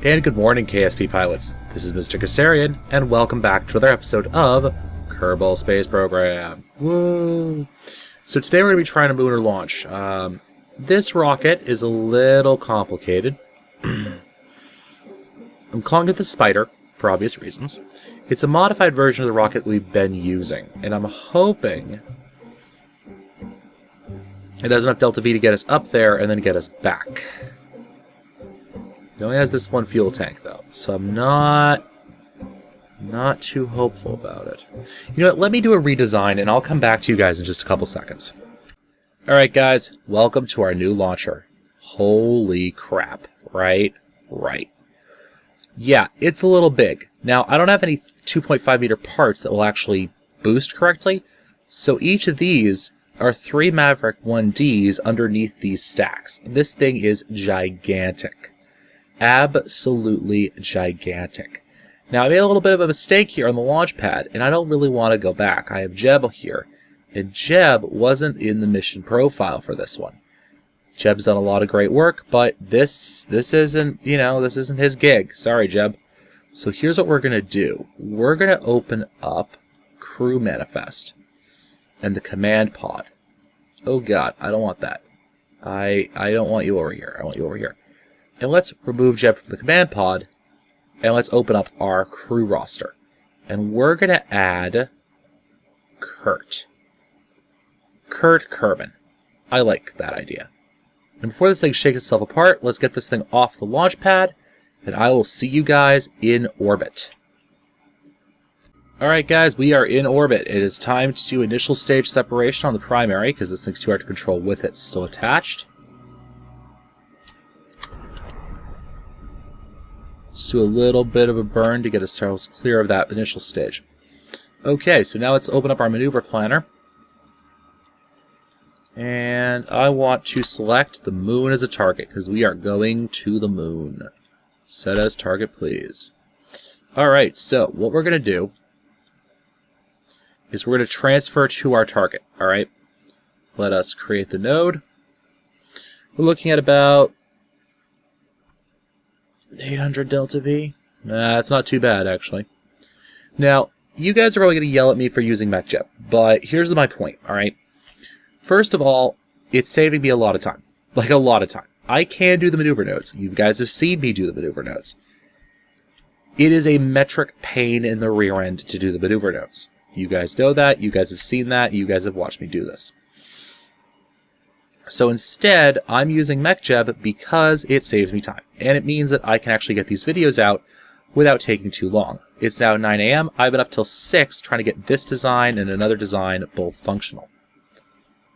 And good morning, KSP pilots. This is Mr. Kassarian, and welcome back to another episode of Kerbal Space Program. Woo! So today we're going to be trying a lunar launch. This rocket is a little complicated. I'm calling it the Spider, for obvious reasons. It's a modified version of the rocket we've been using, and I'm hoping it has enough Delta V to get us up there and then get us back. It only has this one fuel tank, though, so I'm not too hopeful about it. You know what, let me do a redesign, and I'll come back to you guys in just a couple seconds. Alright guys, welcome to our new launcher. Holy crap, right? Right. Yeah, it's a little big. Now, I don't have any 2.5 meter parts that will actually boost correctly, so each of these are 3 Maverick 1Ds underneath these stacks. This thing is gigantic. Absolutely gigantic. Now, I made a little bit of a mistake here on the launch pad, and I don't really want to go back. I have Jeb here, and Jeb wasn't in the mission profile for this one. Jeb's done a lot of great work, but this isn't, you know, this isn't his gig. Sorry, Jeb. So here's what we're going to do. We're going to open up Crew Manifest and the Command Pod. Oh God, I don't want that. I don't want you over here. I want you over here. And let's remove Jeb from the Command Pod, and let's open up our crew roster. And we're going to add Kurt Kerbal. I like that idea. And before this thing shakes itself apart, let's get this thing off the launch pad, and I will see you guys in orbit. Alright guys, we are in orbit. It is time to do initial stage separation on the primary, because this thing's too hard to control with it still attached. Let's do a little bit of a burn to get ourselves clear of that initial stage. Okay, so now let's open up our maneuver planner. And I want to select the moon as a target, because we are going to the moon. Set as target, please. Alright, so what we're going to do is we're going to transfer to our target. Alright, let us create the node. We're looking at about 800 Delta V. Nah, it's not too bad, actually. Now, you guys are probably going to yell at me for using MechJeb, but here's my point, alright? First of all, it's saving me a lot of time. Like, a lot of time. I can do the maneuver nodes. You guys have seen me do the maneuver nodes. It is a metric pain in the rear end to do the maneuver nodes. You guys know that. You guys have seen that. You guys have watched me do this. So instead, I'm using MechJeb because it saves me time. And it means that I can actually get these videos out without taking too long. It's now 9 AM. I've been up till 6 trying to get this design and another design both functional.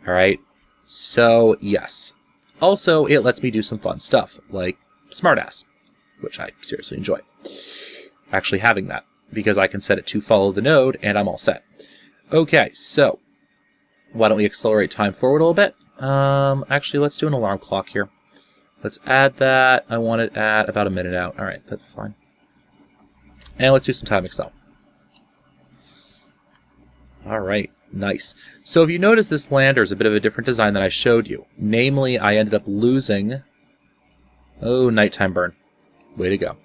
Alright, so yes. Also, it lets me do some fun stuff, like Smartass, which I seriously enjoy. Actually having that, because I can set it to follow the node, and I'm all set. Okay, so, why don't we accelerate time forward a little bit? Actually, let's do an alarm clock here. Let's add that. I want it at about a minute out. Alright, that's fine. And let's do some time accel. Alright. Nice. So if you notice, this lander is a bit of a different design than I showed you. Namely, I ended up losing... Oh, nighttime burn. Way to go.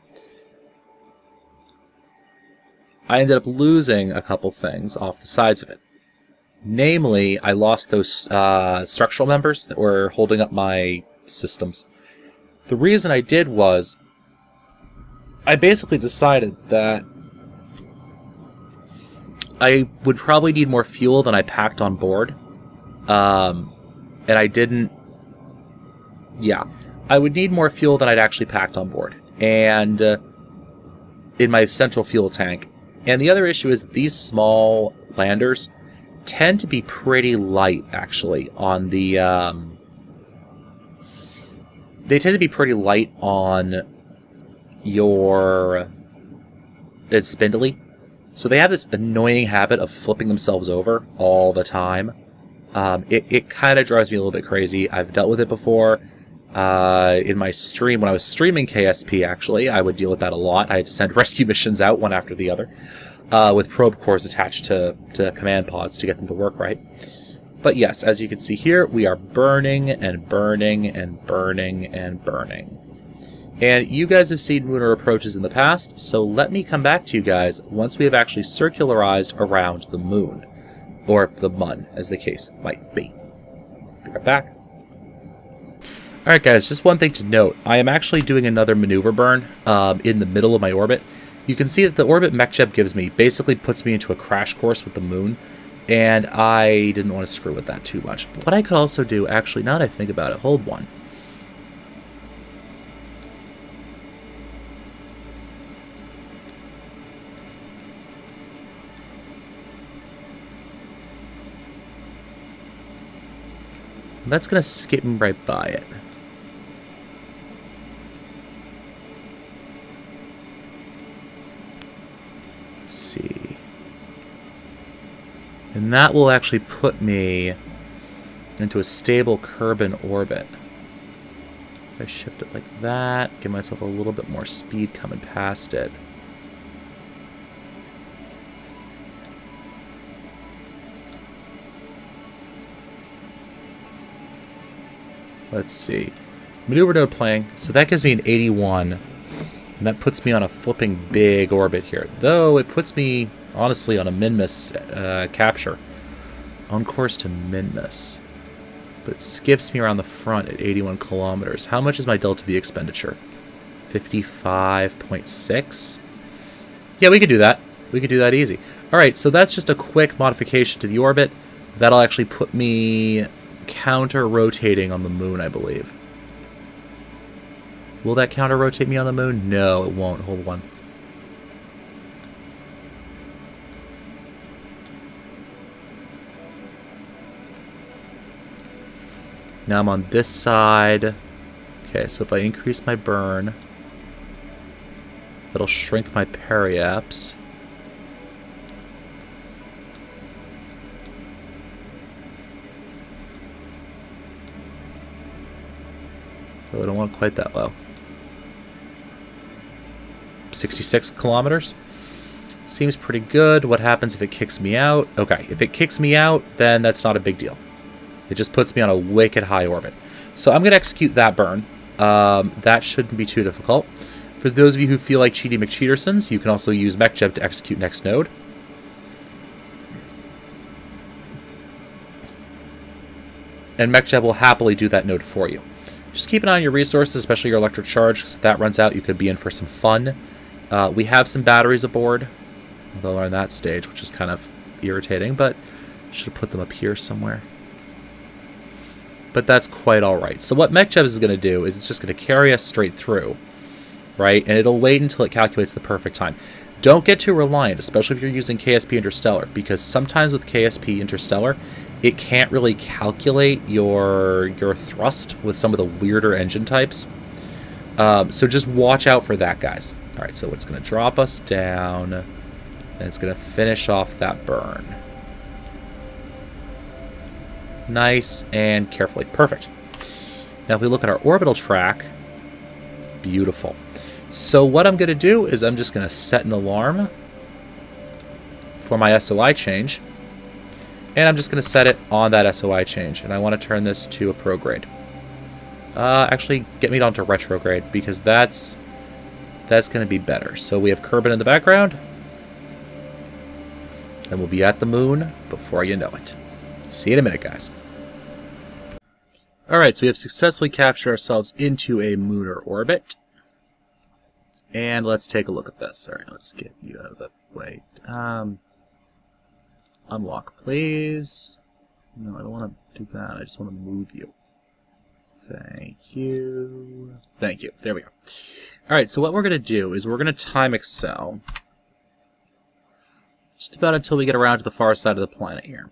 I ended up losing a couple things off the sides of it. Namely, I lost those structural members that were holding up my systems. The reason I did was I basically decided that I would probably need more fuel than I packed on board. And I didn't... Yeah. I would need more fuel than I'd actually packed on board. And in my central fuel tank. And the other issue is these small landers tend to be pretty light, actually, on the... They tend to be pretty light on your... It's spindly. So they have this annoying habit of flipping themselves over all the time. It kind of drives me a little bit crazy. I've dealt with it before. In my stream, when I was streaming KSP, actually, I would deal with that a lot. I had to send rescue missions out one after the other, with probe cores attached to command pods to get them to work right. But yes, as you can see here, we are burning and burning and burning and burning. And you guys have seen lunar approaches in the past, so let me come back to you guys once we have actually circularized around the moon. Or the mun, as the case might be. Be right back. Alright guys, just one thing to note. I am actually doing another maneuver burn in the middle of my orbit. You can see that the orbit MechJeb gives me basically puts me into a crash course with the moon. And I didn't want to screw with that too much. But what I could also do, actually, now that I think about it, hold one. That's going to skip me right by it. Let's see. And that will actually put me into a stable Kerbal orbit. If I shift it like that, give myself a little bit more speed coming past it. Let's see. Maneuver node playing. So that gives me an 81. And that puts me on a flipping big orbit here. Though it puts me, honestly, on a min-miss capture. On course to min-miss. But it skips me around the front at 81 kilometers. How much is my delta V expenditure? 55.6? Yeah, we could do that. We could do that easy. Alright, so that's just a quick modification to the orbit. That'll actually put me counter-rotating on the moon, I believe. Will that counter-rotate me on the moon? No, it won't. Hold on. Now I'm on this side. Okay, so if I increase my burn, that'll shrink my periaps. So I don't want quite that low. 66 kilometers. Seems pretty good. What happens if it kicks me out? Okay, if it kicks me out, then that's not a big deal. It just puts me on a wicked high orbit. So I'm going to execute that burn. That shouldn't be too difficult. For those of you who feel like Cheaty McCheatersons, you can also use MechJeb to execute next node. And MechJeb will happily do that node for you. Just keep an eye on your resources, especially your electric charge, because if that runs out, you could be in for some fun. We have some batteries aboard, although we're on that stage, which is kind of irritating, but should have put them up here somewhere. But that's quite alright. So what MechJeb is going to do is it's just going to carry us straight through, right? And it'll wait until it calculates the perfect time. Don't get too reliant, especially if you're using KSP Interstellar, because sometimes with KSP Interstellar, it can't really calculate your thrust with some of the weirder engine types. So just watch out for that, guys. Alright, so it's going to drop us down, and it's going to finish off that burn. Nice and carefully. Perfect. Now if we look at our orbital track, beautiful. So what I'm going to do is I'm just going to set an alarm for my SOI change. And I'm just going to set it on that SOI change. And I want to turn this to a prograde. Actually, get me down to retrograde, because that's going to be better. So we have Kerbal in the background. And we'll be at the moon before you know it. See you in a minute, guys. Alright, so we have successfully captured ourselves into a lunar orbit. And let's take a look at this. Alright, let's get you out of the way. Unlock, please. No, I don't want to do that. I just want to move you. Thank you. Thank you. There we go. Alright, so what we're going to do is we're going to time excel. Just about until we get around to the far side of the planet here.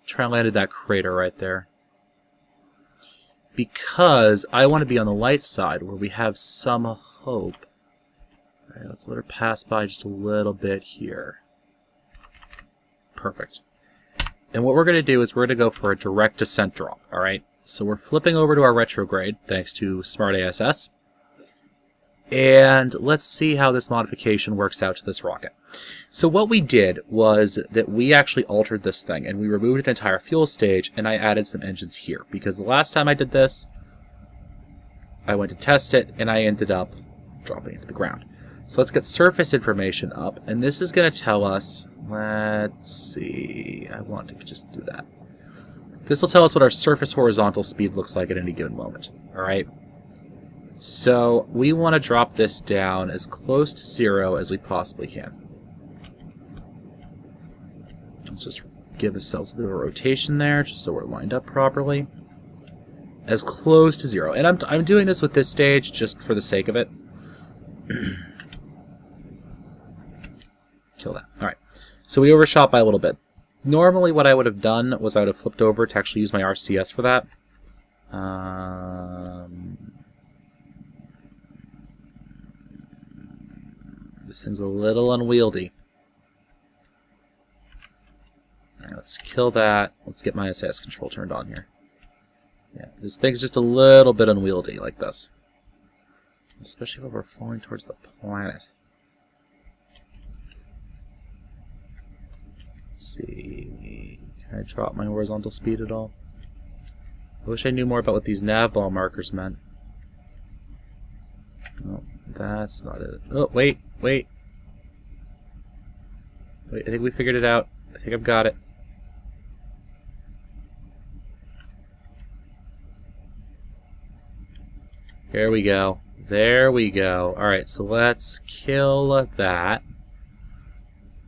Try and land that crater right there. Because I want to be on the light side where we have some hope. Alright, let's let her pass by just a little bit here. Perfect. And what we're going to do is we're going to go for a direct descent drop. Alright, so we're flipping over to our retrograde thanks to Smart ASS. And let's see how this modification works out to this rocket. So what we did was that we actually altered this thing, and we removed an entire fuel stage, and I added some engines here. Because the last time I did this, I went to test it, and I ended up dropping it to the ground. So let's get surface information up, and this is going to tell us, let's see, I want to just do that. This will tell us what our surface horizontal speed looks like at any given moment, alright? So we want to drop this down as close to 0 as we possibly can. Let's just give ourselves a bit of a rotation there, just so we're lined up properly. As close to 0. And I'm doing this with this stage just for the sake of it. Kill that. Alright. So we overshot by a little bit. Normally what I would have done was I would have flipped over to actually use my RCS for that. This thing's a little unwieldy. Alright, let's kill that. Let's get my SAS control turned on here. Yeah, this thing's just a little bit unwieldy like this. Especially when we're falling towards the planet. Let's see. Can I drop my horizontal speed at all? I wish I knew more about what these nav ball markers meant. No, that's not it. Oh, wait. Wait, I think we figured it out. I think I've got it. Here we go. There we go. Alright, so let's kill that.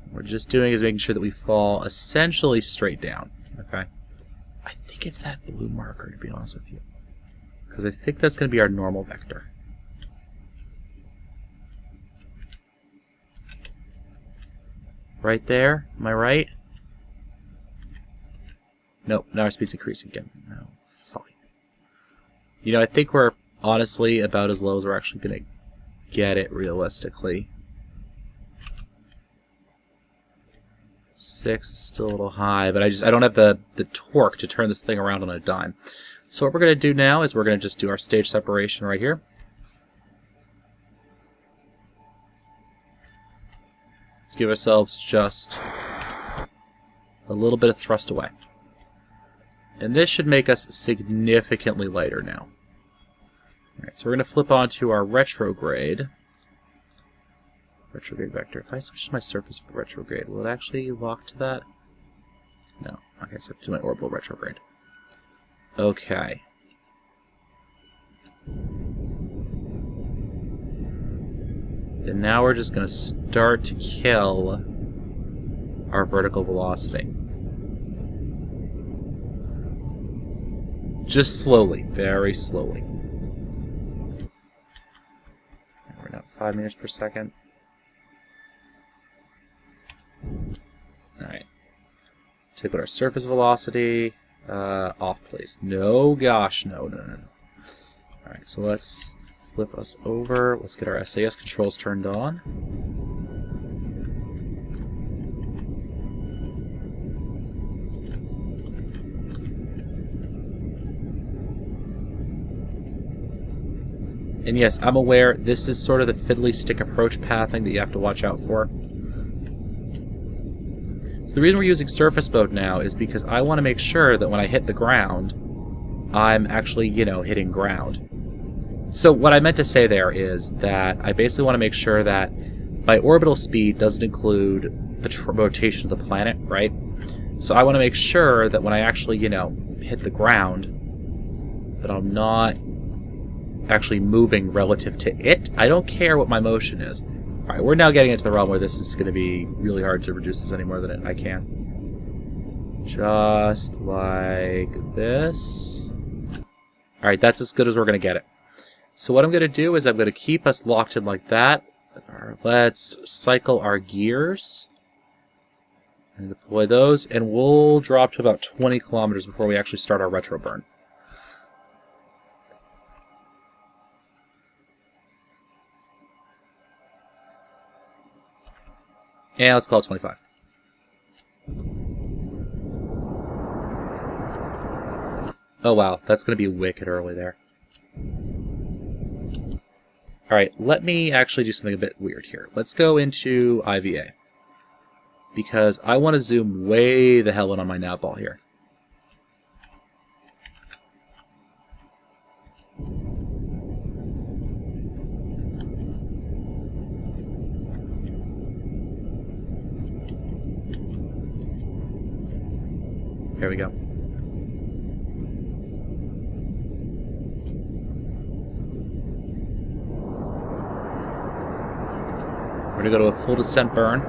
What we're just doing is making sure that we fall essentially straight down. Okay? I think it's that blue marker, to be honest with you. Because I think that's going to be our normal vector. Right there? Am I right? Nope, now our speed's increasing again. No, fine. You know, I think we're honestly about as low as we're actually going to get it realistically. 6 is still a little high, but I don't have the torque to turn this thing around on a dime. So what we're going to do now is we're going to just do our stage separation right here. Give ourselves just a little bit of thrust away. And this should make us significantly lighter now. Alright, so we're going to flip onto our retrograde. Retrograde vector. If I switch to my surface for retrograde, will it actually lock to that? No. Okay, so I have to do my orbital retrograde. Okay. And now we're just going to start to kill our vertical velocity. Just slowly, very slowly. We're now at 5 meters per second. Alright. Take out our surface velocity. Off, please. No, gosh, no. Alright, so let's flip us over. Let's get our SAS controls turned on. And yes, I'm aware this is sort of the fiddly stick approach pathing that you have to watch out for. So the reason we're using surface mode now is because I want to make sure that when I hit the ground, I'm actually, you know, hitting ground. So what I meant to say there is that I basically want to make sure that my orbital speed doesn't include the rotation of the planet, right? So I want to make sure that when I actually, you know, hit the ground, that I'm not actually moving relative to it. I don't care what my motion is. Alright, we're now getting into the realm where this is going to be really hard to reduce this any more than I can. Just like this. Alright, that's as good as we're going to get it. So what I'm going to do is I'm going to keep us locked in like that. Let's cycle our gears and deploy those, and we'll drop to about 20 kilometers before we actually start our retro burn. Yeah, let's call it 25. Oh wow, that's going to be wicked early there. Alright, let me actually do something a bit weird here. Let's go into IVA. Because I want to zoom way the hell in on my nav ball here. Here we go. We're going to go to a full descent burn.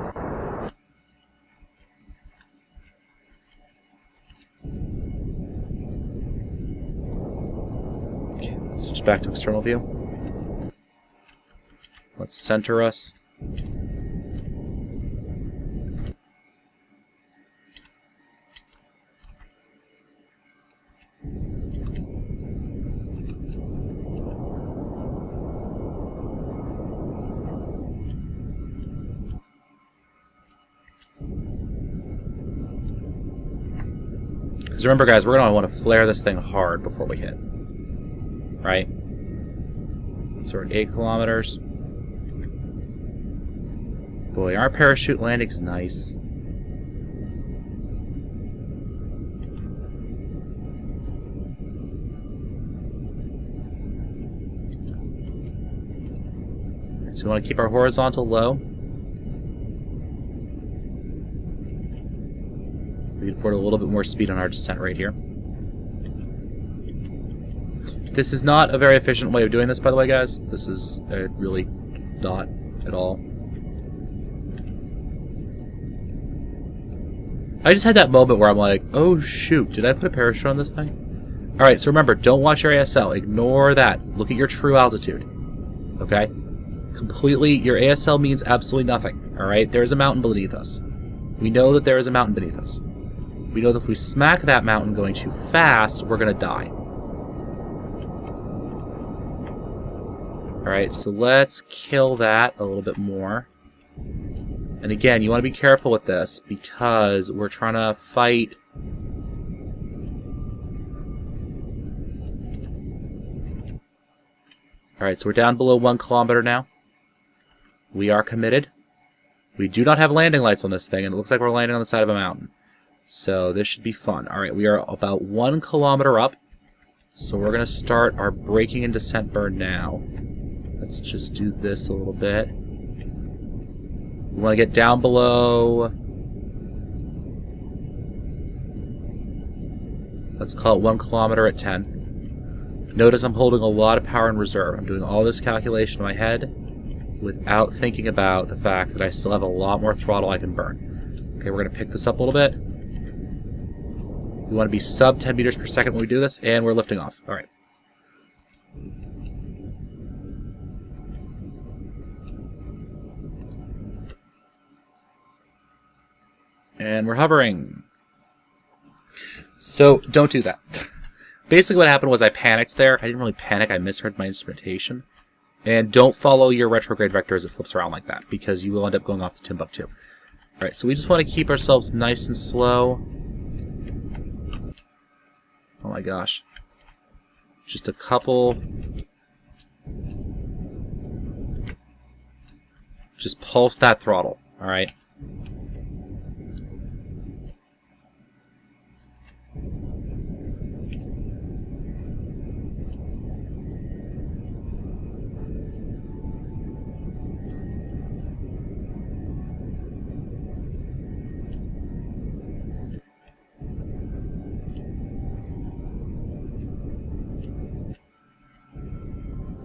Okay, let's switch back to external view. Let's center us. Because remember, guys, we're going to want to flare this thing hard before we hit. Right? So we're at 8 kilometers. Boy, our parachute landing's nice. So we want to keep our horizontal low. We can afford a little bit more speed on our descent right here. This is not a very efficient way of doing this, by the way, guys. This is really not at all. I just had that moment where I'm like, oh shoot, did I put a parachute on this thing? Alright, so remember, don't watch your ASL. Ignore that. Look at your true altitude. Okay? Completely, your ASL means absolutely nothing. Alright? There is a mountain beneath us. We know that there is a mountain beneath us. We know that if we smack that mountain going too fast, we're going to die. Alright, so let's kill that a little bit more. And again, you want to be careful with this because we're trying to fight. Alright, so we're down below 1 kilometer now. We are committed. We do not have landing lights on this thing, and it looks like we're landing on the side of a mountain. So this should be fun. Alright, we are about 1 kilometer up. So we're going to start our braking and descent burn now. Let's just do this a little bit. We want to get down below... Let's call it 1 kilometer at 10. Notice I'm holding a lot of power in reserve. I'm doing all this calculation in my head without thinking about the fact that I still have a lot more throttle I can burn. Okay, we're going to pick this up a little bit. We want to be sub 10 meters per second when we do this, and we're lifting off. Alright. And we're hovering. So, don't do that. Basically what happened was I panicked there. I didn't really panic, I misread my instrumentation. And don't follow your retrograde vector as it flips around like that, because you will end up going off to Timbuktu. Alright, so we just want to keep ourselves nice and slow. Oh my gosh. Just a couple. Just pulse that throttle, alright?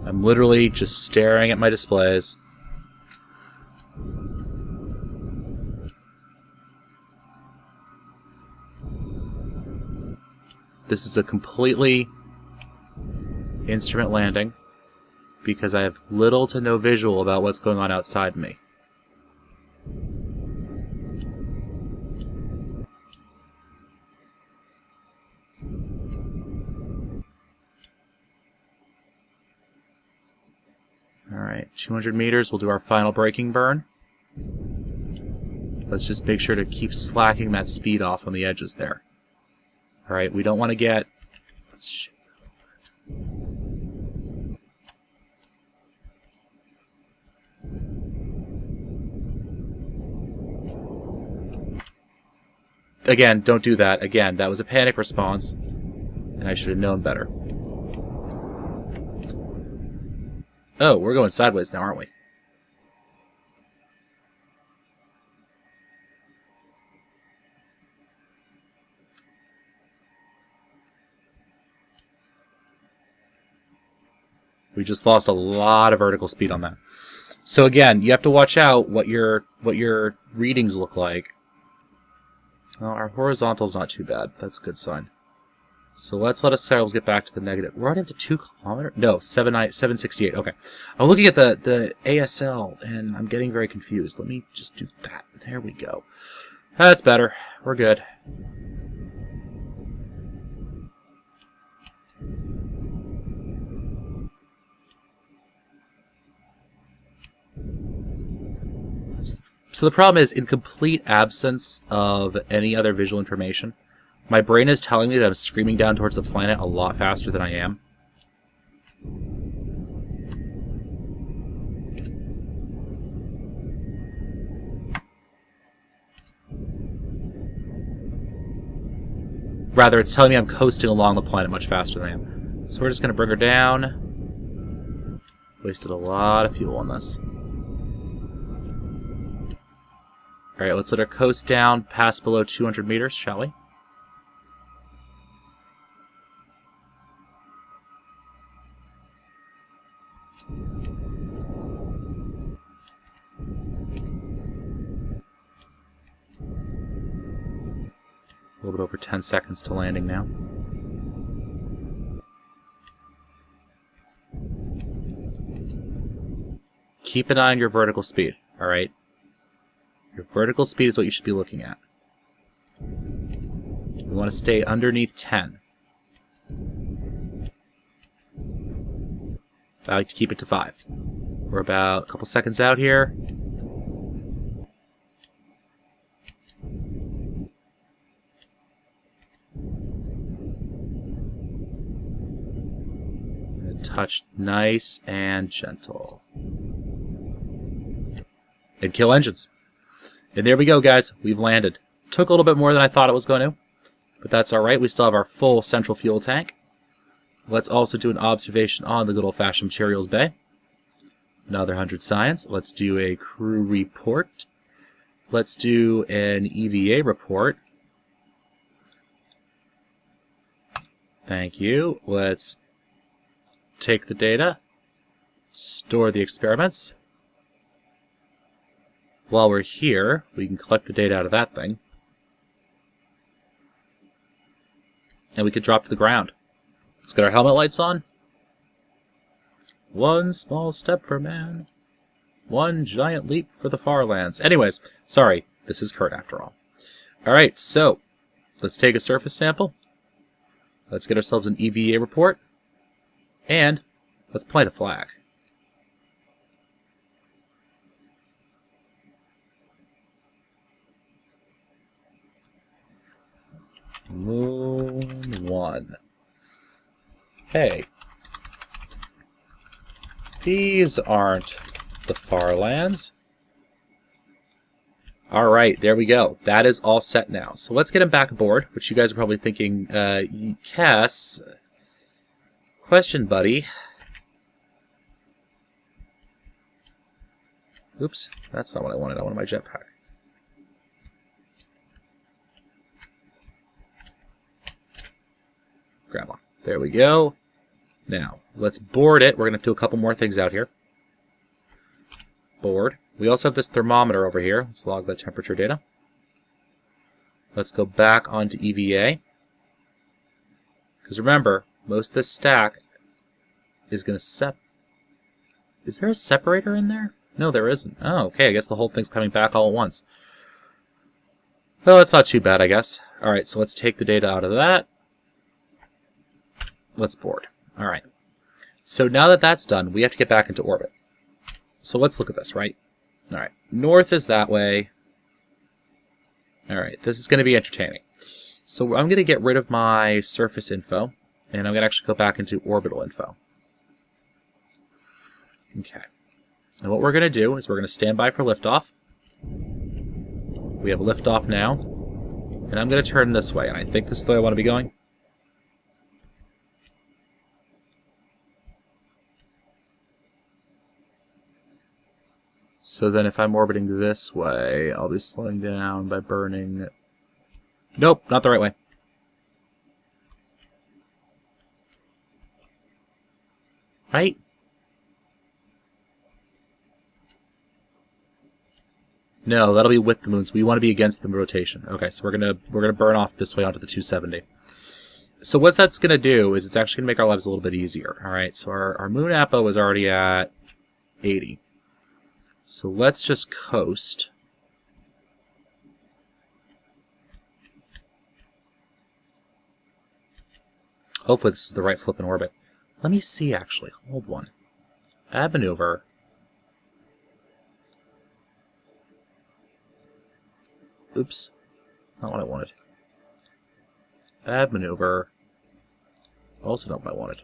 I'm literally just staring at my displays. This is a completely instrument landing because I have little to no visual about what's going on outside me. Alright, 200 meters, we'll do our final braking burn. Let's just make sure to keep slacking that speed off on the edges there. Alright, we don't want to get... Let's shift that a little again, don't do that. Again, that was a panic response, and I should have known better. Oh, we're going sideways now, aren't we? We just lost a lot of vertical speed on that. So again, you have to watch out what your readings look like. Well, our horizontal's not too bad. That's a good sign. So let's let ourselves get back to the negative. We're already up to 2 kilometers? No, 768. Okay. I'm looking at the ASL, and I'm getting very confused. Let me just do that. There we go. That's better. We're good. So the problem is, in complete absence of any other visual information, my brain is telling me that I'm screaming down towards the planet a lot faster than I am. Rather, it's telling me I'm coasting along the planet much faster than I am. So we're just going to bring her down. Wasted a lot of fuel on this. Alright, let's let her coast down past below 200 meters, shall we? A little bit over 10 seconds to landing now. Keep an eye on your vertical speed, alright? Your vertical speed is what you should be looking at. You want to stay underneath 10. I like to keep it to 5. We're about a couple seconds out here. Touch nice and gentle. And kill engines. And there we go, guys. We've landed. Took a little bit more than I thought it was going to, but that's alright. We still have our full central fuel tank. Let's also do an observation on the good old-fashioned materials bay. Another 100 science. Let's do a crew report. Let's do an EVA report. Thank you. Let's take the data. Store the experiments. While we're here, we can collect the data out of that thing. And we could drop to the ground. Let's get our helmet lights on. One small step for man. One giant leap for the far lands. Anyways, sorry, this is Kurt after all. Alright, so let's take a surface sample. Let's get ourselves an EVA report. And let's plant a flag. Moon 1. Hey. These aren't the far lands. Alright, there we go. That is all set now. So let's get him back aboard, which you guys are probably thinking, Cass, question, buddy. Oops, that's not what I wanted. I wanted my jetpack. Grandma. There we go. Now, let's board it. We're going to do a couple more things out here. Board. We also have this thermometer over here. Let's log the temperature data. Let's go back onto EVA. Because remember, most of this stack is going to Is there a separator in there? No, there isn't. Oh, okay. I guess the whole thing's coming back all at once. Well, that's not too bad, I guess. Alright, so let's take the data out of that. Let's board. Alright. So now that that's done, we have to get back into orbit. So let's look at this, right? Alright. North is that way. Alright, this is going to be entertaining. So I'm going to get rid of my surface info, and I'm going to actually go back into orbital info. Okay. And what we're going to do is we're going to stand by for liftoff. We have liftoff now. And I'm going to turn this way, and I think this is the way I want to be going. So then if I'm orbiting this way, I'll be slowing down by burning... Nope, not the right way. Right? No, that'll be with the moons. We want to be against the rotation. Okay, so we're gonna burn off this way onto the 270. So what that's gonna do is it's actually gonna make our lives a little bit easier. All right, so our moon apo is already at 80. So let's just coast. Hopefully this is the right flip in orbit. Let me see, actually. Hold one. Add maneuver. Oops. Not what I wanted. Add maneuver. Also not what I wanted.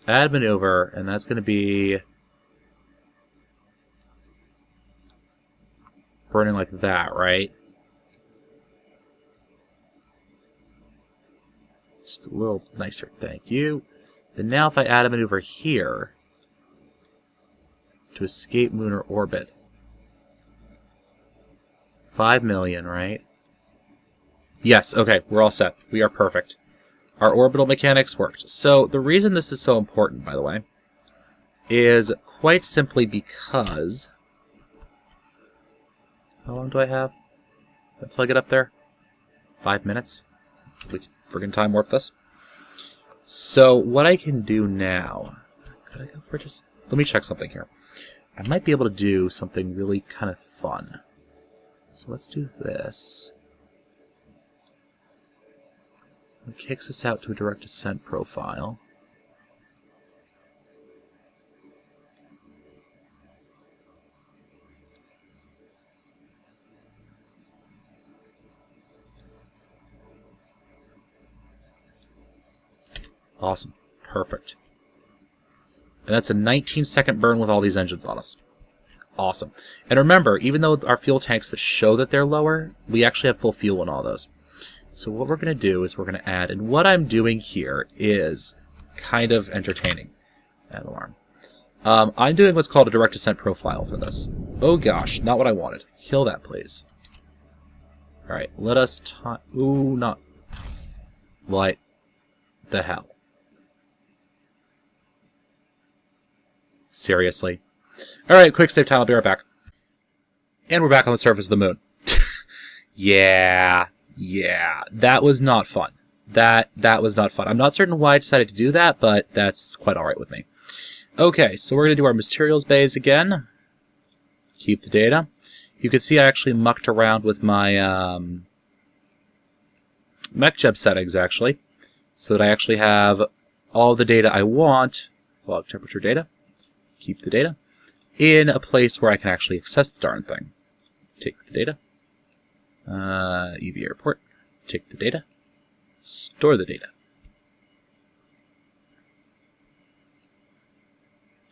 Add maneuver, and that's going to be burning like that, right? Just a little nicer, thank you. And now if I add a maneuver here to escape lunar orbit, 5 million, right? Yes, okay, we're all set. We are perfect. Our orbital mechanics worked. So the reason this is so important, by the way, is quite simply because... How long do I have until I get up there? 5 minutes? We can friggin' time warp this. So what I can do now... Could I go for just... Let me check something here. I might be able to do something really kind of fun. So let's do this. It kicks us out to a direct descent profile. Awesome. Perfect. And that's a 19-second burn with all these engines on us. Awesome. And remember, even though our fuel tanks that show that they're lower, we actually have full fuel in all those. So what we're going to do is we're going to add, and what I'm doing here is kind of entertaining. Add alarm. I'm doing what's called a direct descent profile for this. Oh gosh, not what I wanted. Kill that, please. Alright, let us ooh, not... What the hell? Seriously? Alright, quick save time, I'll be right back. And we're back on the surface of the moon. Yeah, that was not fun. That was not fun. I'm not certain why I decided to do that, but that's quite alright with me. Okay, so we're going to do our materials bays again. Keep the data. You can see I actually mucked around with my MechJeb settings, actually, so that I actually have all the data I want, log temperature data, keep the data, in a place where I can actually access the darn thing. Take the data. EVA report. Take the data. Store the data.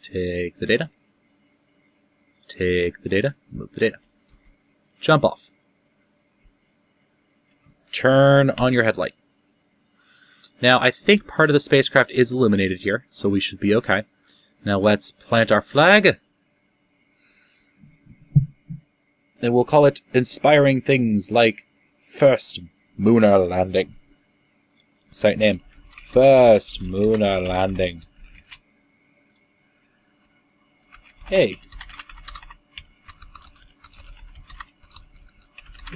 Take the data. Take the data. Move the data. Jump off. Turn on your headlight. Now, I think part of the spacecraft is illuminated here, so we should be okay. Now let's plant our flag. And we'll call it inspiring things like First Lunar Landing. Site name. First Lunar Landing. Hey.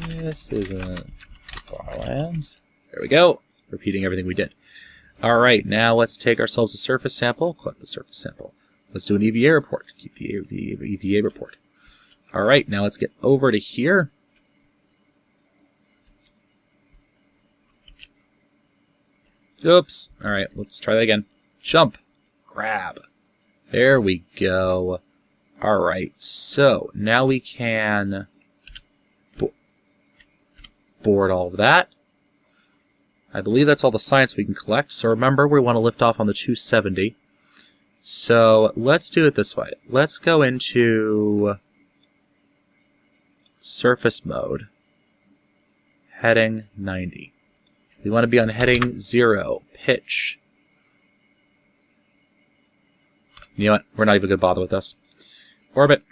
This isn't Farlands. There we go. Repeating everything we did. Alright, now let's take ourselves a surface sample. Collect the surface sample. Let's do an EVA report. Keep the EVA report. Alright, now let's get over to here. Oops. Alright, let's try that again. Jump. Grab. There we go. Alright, so now we can board all of that. I believe that's all the science we can collect. So remember, we want to lift off on the 270. So let's do it this way. Let's go into surface mode, heading 90. We want to be on heading 0, pitch. You know what? We're not even going to bother with this. Orbit.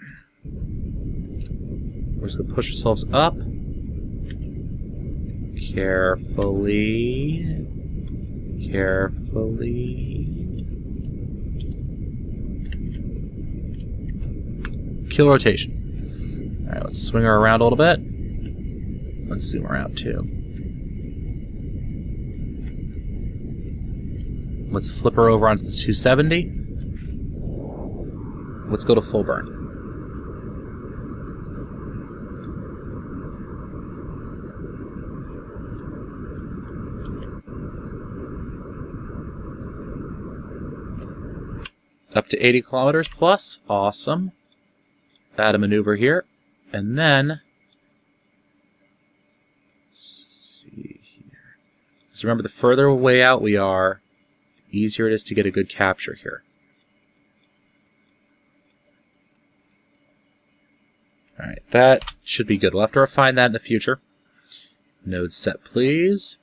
We're just going to push ourselves up. Carefully. Carefully. Kill rotation. Alright, let's swing her around a little bit. Let's zoom her out too. Let's flip her over onto the 270. Let's go to full burn. Up to 80 kilometers plus. Awesome. Add a maneuver here. And then... let's see here. Just remember, the further away out we are, the easier it is to get a good capture here. Alright, that should be good. We'll have to refine that in the future. Node set, please.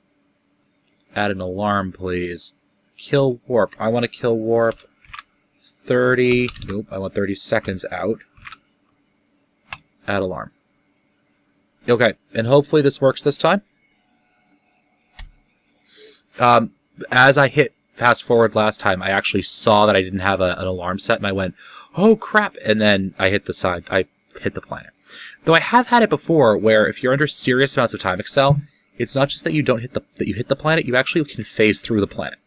Add an alarm, please. Kill warp. I want to kill warp 30... nope, I want 30 seconds out. Add alarm. Okay, and hopefully this works this time. As I hit fast forward last time, I actually saw that I didn't have an alarm set, and I went, oh crap, and then I hit the side. I hit the planet. Though I have had it before where if you're under serious amounts of time excel, it's not just that you don't hit that you hit the planet, you actually can phase through the planet.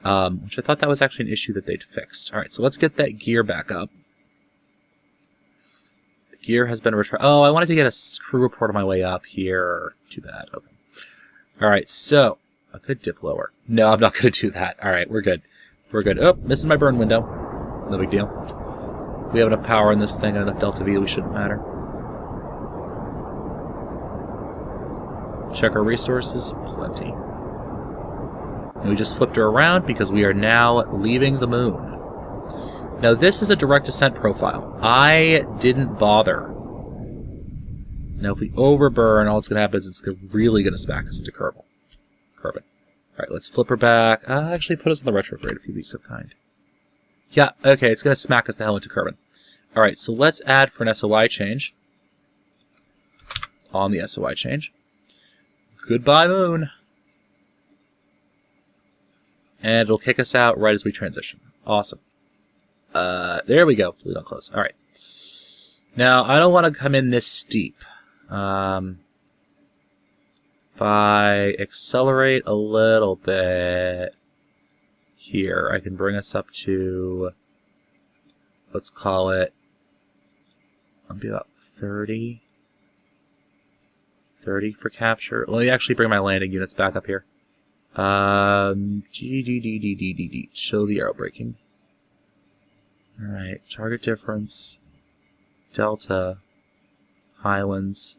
Which I thought that was actually an issue that they'd fixed. Alright, so let's get that gear back up. The gear has been returned. Oh, I wanted to get a crew report on my way up here. Too bad. Okay. Alright, so I could dip lower. No, I'm not going to do that. Alright, we're good. We're good. Oh, missing my burn window. No big deal. We have enough power in this thing and enough delta V, we shouldn't matter. Check our resources. Plenty. And we just flipped her around because we are now leaving the moon. Now this is a direct descent profile. I didn't bother. Now if we overburn, all that's going to happen is it's really going to smack us into Kerbal. Alright, let's flip her back. Actually put us on the retrograde if you be so kind. Yeah, okay, it's going to smack us the hell into Kerbal. Alright, so let's add for an SOI change. On the SOI change. Goodbye, moon. And it'll kick us out right as we transition. Awesome. There we go. Delete on close. Alright. Now, I don't want to come in this steep. If I accelerate a little bit here, I can bring us up to, let's call it, I'll be about 30. 30 for capture. Let me actually bring my landing units back up here. Show the arrow braking. Alright, target difference, delta, highlands.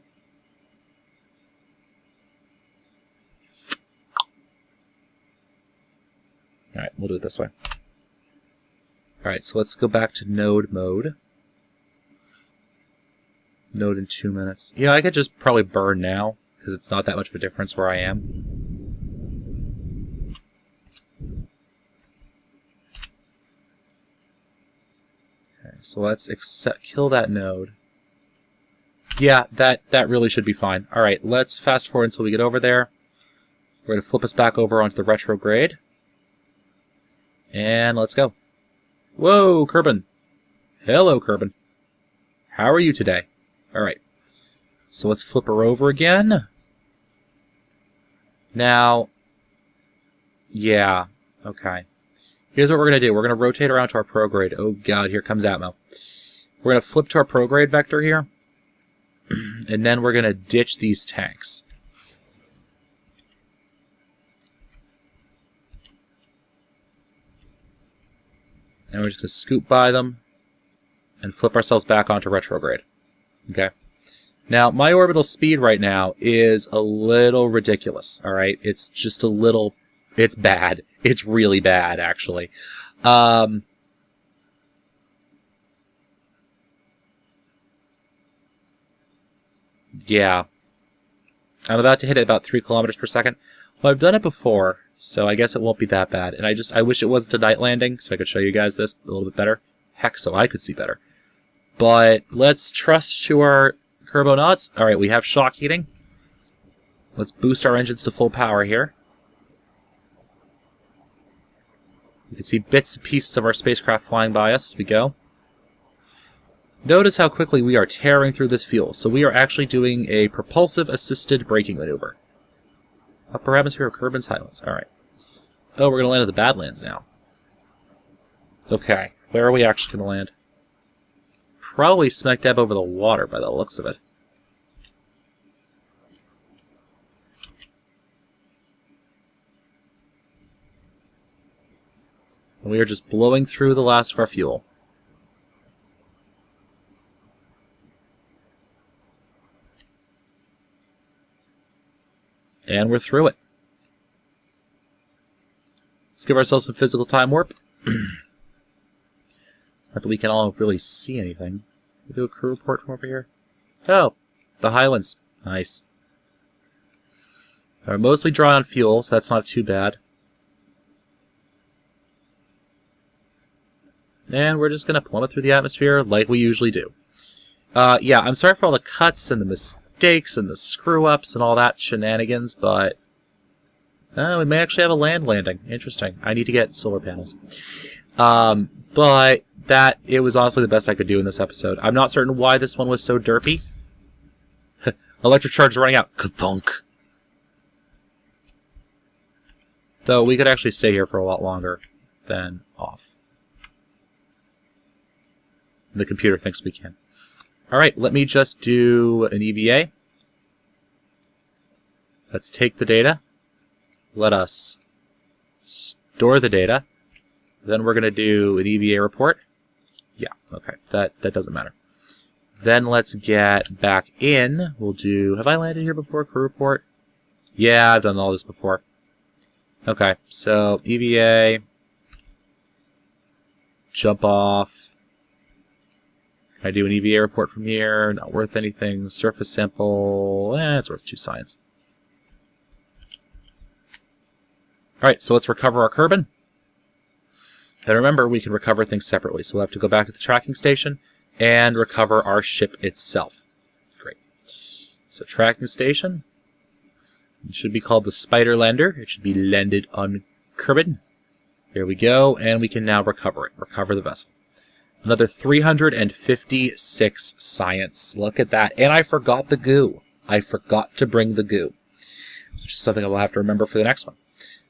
Alright, we'll do it this way. Alright, so let's go back to node mode. Node in 2 minutes. You know, I could just probably burn now, because it's not that much of a difference where I am. So let's kill that node. Yeah, that really should be fine. Alright, let's fast forward until we get over there. We're going to flip us back over onto the retrograde. And let's go. Whoa, Kerbal. Hello, Kerbal. How are you today? Alright. So let's flip her over again. Now, yeah, okay. Here's what we're going to do. We're going to rotate around to our prograde. Oh god, here comes Atmo. We're going to flip to our prograde vector here. And then we're going to ditch these tanks. And we're just going to scoop by them and flip ourselves back onto retrograde. Okay? Now, my orbital speed right now is a little ridiculous, alright? It's just a little... It's bad. It's really bad, actually. Yeah. I'm about to hit it about 3 kilometers per second. Well, I've done it before, so I guess it won't be that bad. And I wish it wasn't a night landing, so I could show you guys this a little bit better. Heck, so I could see better. But let's trust to our Kerbonauts. Alright, we have shock heating. Let's boost our engines to full power here. You can see bits and pieces of our spacecraft flying by us as we go. Notice how quickly we are tearing through this fuel. So we are actually doing a propulsive-assisted braking maneuver. Upper atmosphere of Kerbin's Highlands. Alright. Oh, we're going to land at the Badlands now. Okay, where are we actually going to land? Probably smack dab over the water by the looks of it. And we are just blowing through the last of our fuel. And we're through it. Let's give ourselves some physical time warp. Not that we can all really see anything. We'll do a crew report from over here. Oh, the Highlands. Nice. We're mostly dry on fuel, so that's not too bad. And we're just going to plummet through the atmosphere like we usually do. Yeah, I'm sorry for all the cuts and the mistakes and the screw-ups and all that shenanigans, but we may actually have a land landing. Interesting. I need to get solar panels. But it was honestly the best I could do in this episode. I'm not certain why this one was so derpy. Electric charge is running out. Ka-thunk. Though we could actually stay here for a lot longer than off. The computer thinks we can. Alright, let me just do an EVA. Let's take the data. Let us store the data. Then we're going to do an EVA report. Yeah, okay, that doesn't matter. Then let's get back in. We'll do... Have I landed here before? Crew report? Yeah, I've done all this before. Okay, so EVA. Jump off. Can I do an EVA report from here? Not worth anything. Surface sample. It's worth 2 science. Alright, so let's recover our Kerbin. And remember, we can recover things separately. So we'll have to go back to the tracking station and recover our ship itself. Great. So tracking station. It should be called the Spider Lander. It should be landed on Kerbin. There we go, and we can now recover it. Recover the vessel. Another 356 science. Look at that. And I forgot the goo. I forgot to bring the goo. Which is something I will have to remember for the next one.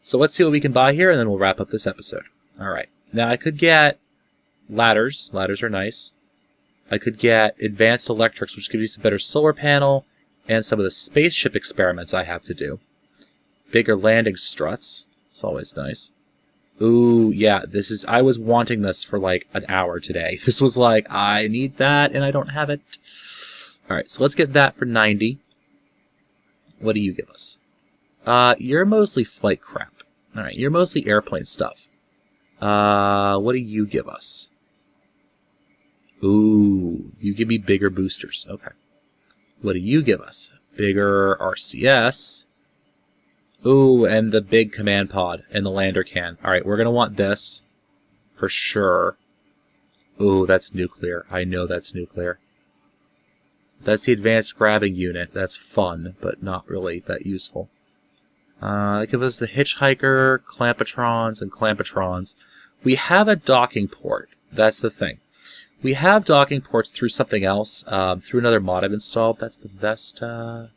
So let's see what we can buy here, and then we'll wrap up this episode. Alright. Now I could get ladders. Ladders are nice. I could get advanced electrics, which gives you some better solar panel, and some of the spaceship experiments I have to do. Bigger landing struts. It's always nice. Ooh, yeah, this is... I was wanting this for like an hour today. This was like, I need that, and I don't have it. Alright, so let's get that for 90. What do you give us? You're mostly flight crap. Alright, you're mostly airplane stuff. What do you give us? Ooh, you give me bigger boosters. Okay. What do you give us? Bigger RCS. Ooh, and the big command pod and the lander can. Alright, we're going to want this for sure. Ooh, that's nuclear. I know that's nuclear. That's the advanced grabbing unit. That's fun, but not really that useful. Give us the hitchhiker, clampatrons, and clampatrons. We have a docking port. That's the thing. We have docking ports through something else, through another mod I've installed. That's the Vesta.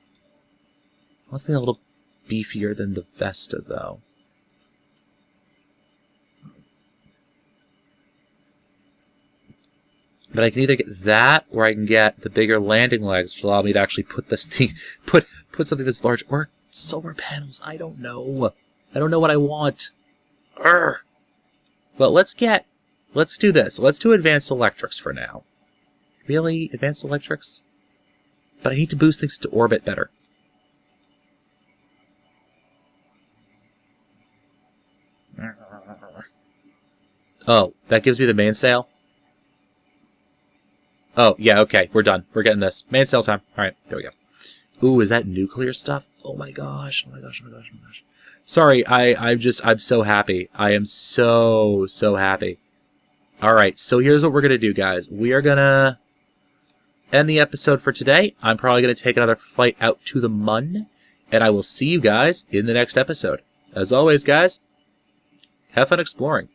Something a little beefier than the Vesta, though. But I can either get that, or I can get the bigger landing legs, which will allow me to actually put this thing, put something that's large, or solar panels. I don't know. I don't know what I want. Urgh. But let's do this. Let's do advanced electrics for now. Really? Advanced electrics? But I need to boost things into orbit better. Oh, that gives me the mainsail? Oh, yeah, okay, we're done. We're getting this. Mainsail time. Alright, there we go. Ooh, is that nuclear stuff? Oh my gosh, oh my gosh, oh my gosh, oh my gosh. Sorry, I'm so happy. I am so happy. Alright, so here's what we're gonna do, guys. We are gonna end the episode for today. I'm probably gonna take another flight out to the Mun, and I will see you guys in the next episode. As always, guys, have fun exploring.